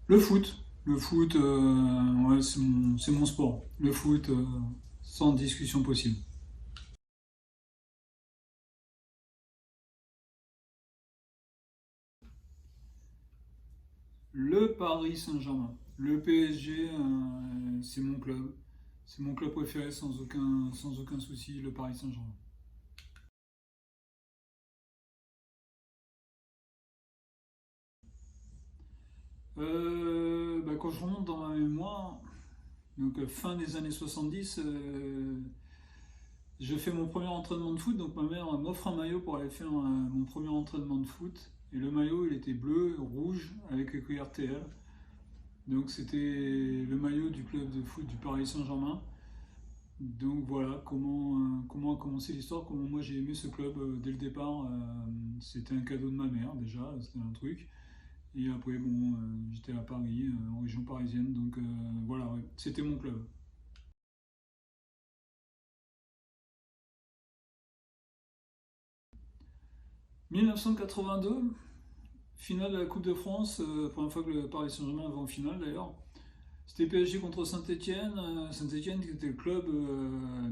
Le foot, ouais, c'est mon sport. Le foot, sans discussion possible. Le Paris Saint-Germain. Le PSG, c'est mon club. C'est mon club préféré sans aucun souci, le Paris Saint-Germain. Quand je remonte dans ma mémoire, donc fin des années 70, je fais mon premier entraînement de foot. Donc ma mère m'offre un maillot pour aller faire mon premier entraînement de foot. Et le maillot, il était bleu, rouge, avec écrit RTL. Donc c'était le maillot du club de foot du Paris Saint-Germain. Donc voilà comment a commencé l'histoire, comment moi j'ai aimé ce club dès le départ. C'était un cadeau de ma mère déjà, c'était un truc. Et après, bon, j'étais à Paris, en région parisienne, donc voilà, ouais, c'était mon club. 1982, finale de la Coupe de France, première fois que le Paris Saint-Germain va en finale d'ailleurs. C'était PSG contre Saint-Etienne. Saint-Etienne qui était le club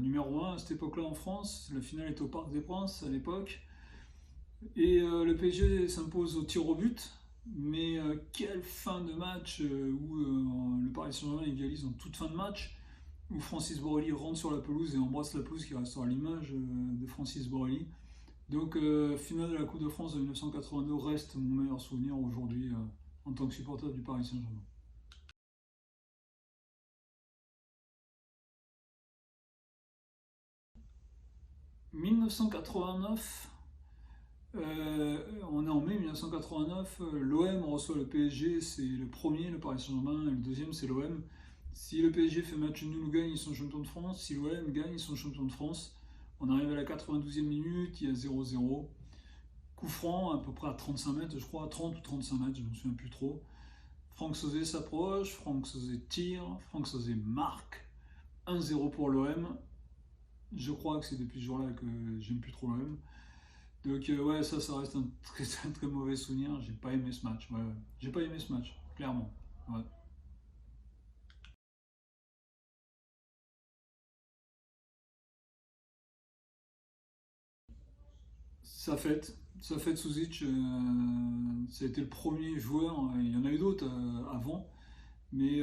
numéro un à cette époque-là en France. La finale était au Parc des Princes à l'époque. Et le PSG s'impose au tir au but. Mais quelle fin de match où le Paris Saint-Germain égalise en toute fin de match, où Francis Borrelli rentre sur la pelouse et embrasse la pelouse qui restera l'image de Francis Borrelli. Donc, finale de la Coupe de France de 1982 reste mon meilleur souvenir aujourd'hui en tant que supporter du Paris Saint-Germain. 1989, on est en mai 1989, l'OM reçoit le PSG, c'est le premier, le Paris Saint-Germain, et le deuxième, c'est l'OM. Si le PSG fait match nul ou gagne, ils sont champions de France. Si l'OM gagne, ils sont champions de France. On arrive à la 92e minute, il y a 0-0. Coup franc, à peu près à 35 mètres, je crois, à 30 ou 35 mètres, je ne me souviens plus trop. Franck Sauzé s'approche, Franck Sauzé tire, Franck Sauzé marque. 1-0 pour l'OM. Je crois que c'est depuis ce jour-là que j'aime plus trop l'OM. Donc ouais, ça reste un très, très très mauvais souvenir. J'ai pas aimé ce match. Ouais, ouais. J'ai pas aimé ce match, clairement. Ouais. Ça fait Suzic, ça a été le premier joueur. Il y en a eu d'autres avant, mais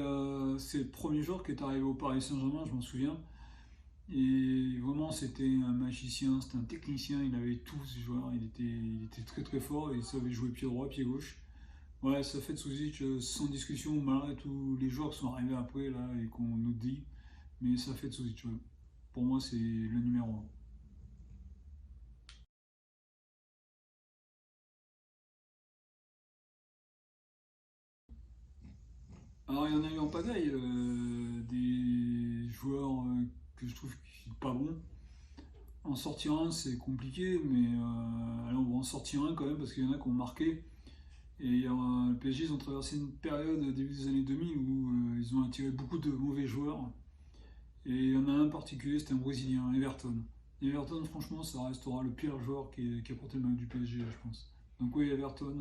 c'est le premier joueur qui est arrivé au Paris Saint-Germain, je m'en souviens. Et vraiment, c'était un magicien, c'était un technicien. Il avait tout ce joueur. Il était très très fort et il savait jouer pied droit, pied gauche. Ouais, ça fait de Suzic sans discussion, malgré tous les joueurs qui sont arrivés après là et qu'on nous dit. Mais ça fait de Suzic, ouais. Pour moi, c'est le numéro un. Alors, il y en a eu en pagaille, des joueurs que je trouve qui sont pas bons. En sortir un, c'est compliqué, mais allez, on va en sortir un quand même parce qu'il y en a qui ont marqué. Et le PSG, ils ont traversé une période début des années 2000 où ils ont attiré beaucoup de mauvais joueurs. Et il y en a un en particulier, c'était un Brésilien, Everton. Everton, franchement, ça restera le pire joueur qui a porté le maillot du PSG, je pense. Donc oui, Everton,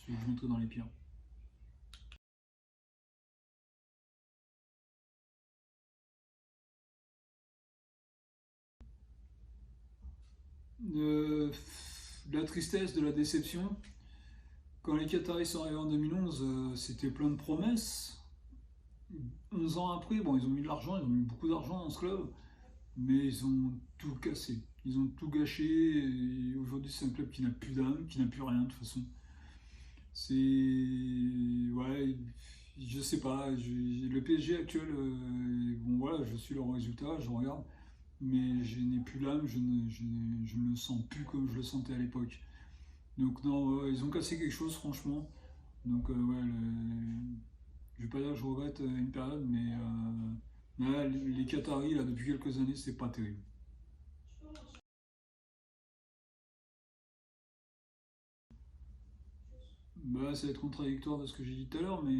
je mettrai dans les pires. Euh, de la tristesse, de la déception. Quand les Qataris sont arrivés en 2011, c'était plein de promesses. 11 ans après, bon, ils ont mis de l'argent, ils ont mis beaucoup d'argent dans ce club, mais ils ont tout cassé. Ils ont tout gâché. Et aujourd'hui, c'est un club qui n'a plus d'âme, qui n'a plus rien de toute façon. C'est. Ouais, je sais pas. Le PSG actuel, bon voilà, je suis le résultat, je regarde, mais je n'ai plus l'âme, je ne le sens plus comme je le sentais à l'époque. Donc, non, ils ont cassé quelque chose, franchement. Donc, ouais, je vais pas dire que je regrette une période, mais là, les Qataris, là, depuis quelques années, c'est pas terrible. Bah, ça va être contradictoire de ce que j'ai dit tout à l'heure, mais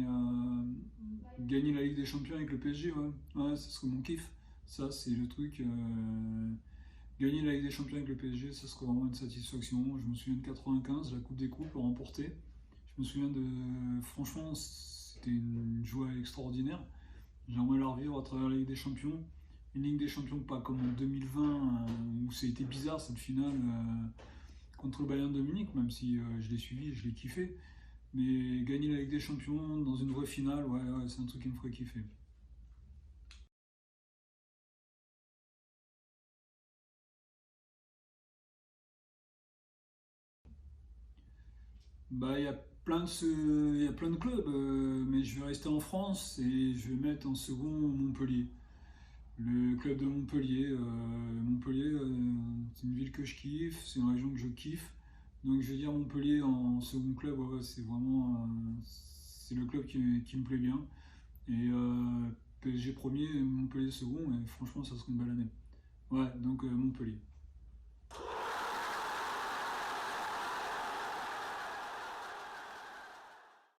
gagner la Ligue des Champions avec le PSG, ouais, ouais, ça serait mon kiff. Ça, c'est le truc. Gagner la Ligue des Champions avec le PSG, ça serait vraiment une satisfaction. Je me souviens de 95, la Coupe des Coupes remportée. Je me souviens de. Franchement, c'était c'était une joie extraordinaire. J'aimerais la revivre à travers la Ligue des Champions. Une Ligue des Champions pas comme en 2020 où ça a été bizarre cette finale contre le Bayern de Munich, même si je l'ai suivi, je l'ai kiffé. Mais gagner la Ligue des Champions dans une vraie finale, ouais, c'est un truc qui me ferait kiffer. Bah, il y a plein de clubs, mais je vais rester en France et je vais mettre en second Montpellier. Le club de Montpellier. Montpellier, c'est une ville que je kiffe, c'est une région que je kiffe. Donc je vais dire Montpellier en second club, ouais, c'est vraiment c'est le club qui me plaît bien. Et PSG premier, Montpellier second, et franchement ça serait une belle année. Ouais, donc Montpellier.